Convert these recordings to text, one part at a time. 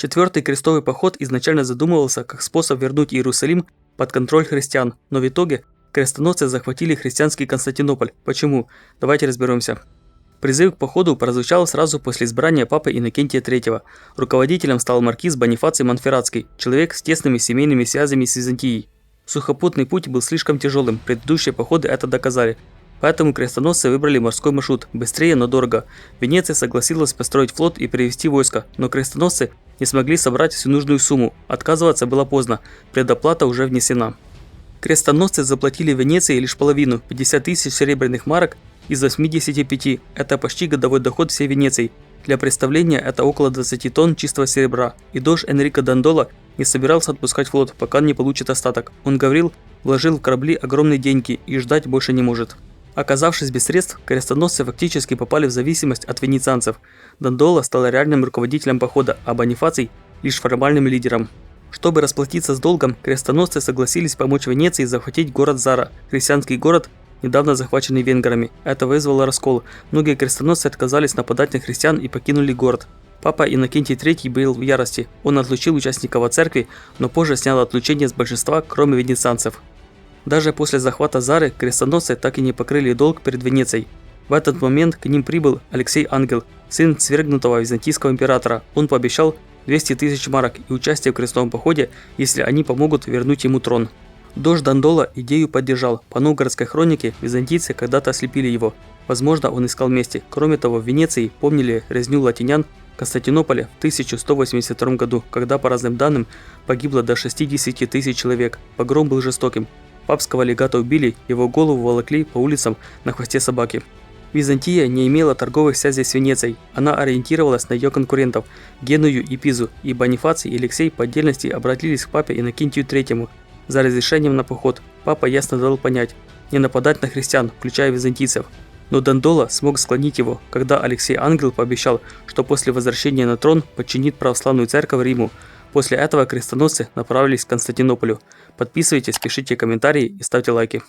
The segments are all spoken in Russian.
Четвертый крестовый поход изначально задумывался как способ вернуть Иерусалим под контроль христиан, но в итоге крестоносцы захватили христианский Константинополь. Почему? Давайте разберемся. Призыв к походу прозвучал сразу после избрания папы Иннокентия III. Руководителем стал маркиз Бонифаций Монферратский, человек с тесными семейными связями с Византией. Сухопутный путь был слишком тяжелым, предыдущие походы это доказали. Поэтому крестоносцы выбрали морской маршрут, быстрее, но дорого. Венеция согласилась построить флот и привести войско, но крестоносцы не смогли собрать всю нужную сумму. Отказываться было поздно, предоплата уже внесена. Крестоносцы заплатили Венеции лишь половину, 50 тысяч серебряных марок из 85. Это почти годовой доход всей Венеции. Для представления, это около 20 тонн чистого серебра. И дож Энрико Дандоло не собирался отпускать флот, пока не получит остаток. Он говорил, вложил в корабли огромные деньги и ждать больше не может. Оказавшись без средств, крестоносцы фактически попали в зависимость от венецианцев. Дандоло стал реальным руководителем похода, а Бонифаций – лишь формальным лидером. Чтобы расплатиться с долгом, крестоносцы согласились помочь Венеции захватить город Зара, христианский город, недавно захваченный венграми. Это вызвало раскол. Многие крестоносцы отказались нападать на христиан и покинули город. Папа Иннокентий III был в ярости. Он отлучил участников от церкви, но позже снял отлучение с большинства, кроме венецианцев. Даже после захвата Зары крестоносцы так и не покрыли долг перед Венецией. В этот момент к ним прибыл Алексей Ангел, сын свергнутого византийского императора. Он пообещал 200 тысяч марок и участие в крестовом походе, если они помогут вернуть ему трон. Дож Дандоло идею поддержал. По новгородской хронике византийцы когда-то ослепили его. Возможно, он искал мести. Кроме того, в Венеции помнили резню латинян в Константинополе в 1182 году, когда, по разным данным, погибло до 60 тысяч человек. Погром был жестоким. Папского легата убили, его голову волокли по улицам на хвосте собаки. Византия не имела торговых связей с Венецией, она ориентировалась на ее конкурентов – Геную и Пизу, и Бонифаций и Алексей по отдельности обратились к папе Иннокентию III за разрешением на поход. Папа ясно дал понять – не нападать на христиан, включая византийцев. Но Дандоло смог склонить его, когда Алексей Ангел пообещал, что после возвращения на трон подчинит православную церковь Риму. После этого крестоносцы направились к Константинополю. Подписывайтесь, пишите комментарии и ставьте лайки.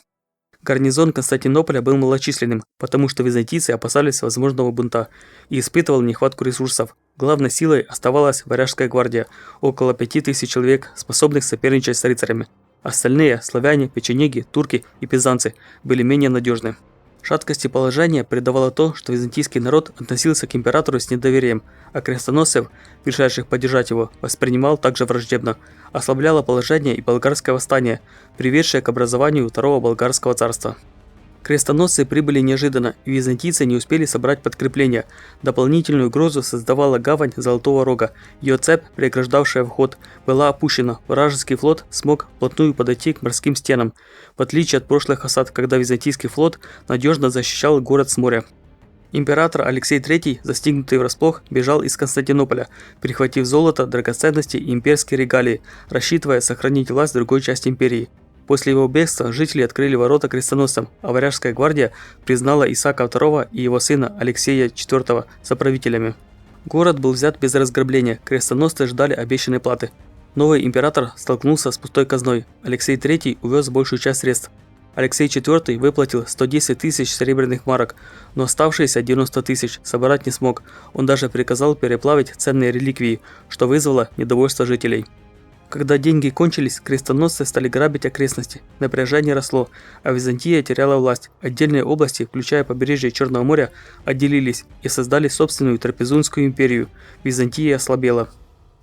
Гарнизон Константинополя был малочисленным, потому что византийцы опасались возможного бунта и испытывал нехватку ресурсов. Главной силой оставалась Варяжская гвардия, около 5000 человек, способных соперничать с рыцарями. Остальные – славяне, печенеги, турки и пизанцы – были менее надежны. Шаткости положения придавало то, что византийский народ относился к императору с недоверием, а крестоносцев, решавших поддержать его, воспринимал также враждебно. Ослабляло положение и болгарское восстание, приведшее к образованию Второго болгарского царства. Крестоносцы прибыли неожиданно, и византийцы не успели собрать подкрепления. Дополнительную угрозу создавала гавань Золотого Рога. Ее цепь, преграждавшая вход, была опущена. Вражеский флот смог вплотную подойти к морским стенам, в отличие от прошлых осад, когда византийский флот надежно защищал город с моря. Император Алексей III, застигнутый врасплох, бежал из Константинополя, прихватив золото, драгоценности и имперские регалии, рассчитывая сохранить власть в другой части империи. После его бегства жители открыли ворота крестоносцам, а Варяжская гвардия признала Исаака II и его сына Алексея IV соправителями. Город был взят без разграбления, крестоносцы ждали обещанной платы. Новый император столкнулся с пустой казной. Алексей III увез большую часть средств. Алексей IV выплатил 110 тысяч серебряных марок, но оставшиеся 90 тысяч собрать не смог. Он даже приказал переплавить ценные реликвии, что вызвало недовольство жителей. Когда деньги кончились, крестоносцы стали грабить окрестности. Напряжение росло, а Византия теряла власть. Отдельные области, включая побережье Черного моря, отделились и создали собственную Трапезунскую империю. Византия ослабела.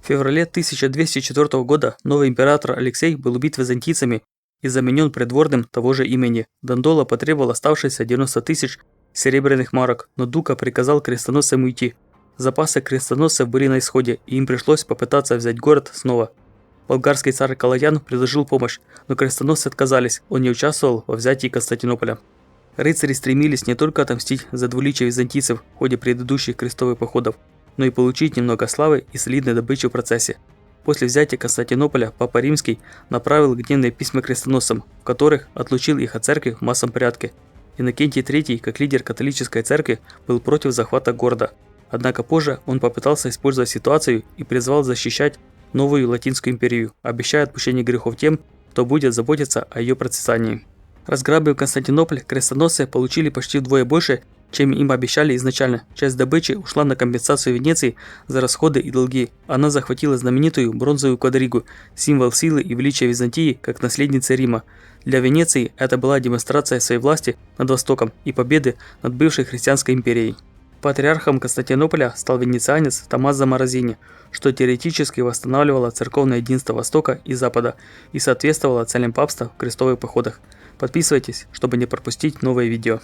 В феврале 1204 года новый император Алексей был убит византийцами и заменен придворным того же имени. Дандоло потребовал оставшиеся 90 тысяч серебряных марок, но Дука приказал крестоносцам уйти. Запасы крестоносцев были на исходе, и им пришлось попытаться взять город снова. Болгарский царь Калаян предложил помощь, но крестоносцы отказались, он не участвовал во взятии Константинополя. Рыцари стремились не только отомстить за двуличие византийцев в ходе предыдущих крестовых походов, но и получить немного славы и солидной добычи в процессе. После взятия Константинополя Папа Римский направил гневные письма крестоносцам, в которых отлучил их от церкви в массовом порядке. Иннокентий III, как лидер католической церкви, был против захвата города. Однако позже он попытался использовать ситуацию и призвал защищать новую Латинскую империю, обещая отпущение грехов тем, кто будет заботиться о ее процветании. Разграбив Константинополь, крестоносцы получили почти вдвое больше, чем им обещали изначально. Часть добычи ушла на компенсацию Венеции за расходы и долги. Она захватила знаменитую бронзовую квадригу, символ силы и величия Византии как наследницы Рима. Для Венеции это была демонстрация своей власти над Востоком и победы над бывшей христианской империей. Патриархом Константинополя стал венецианец Томмазо Морозини, что теоретически восстанавливало церковное единство Востока и Запада и соответствовало целям папства в крестовых походах. Подписывайтесь, чтобы не пропустить новые видео.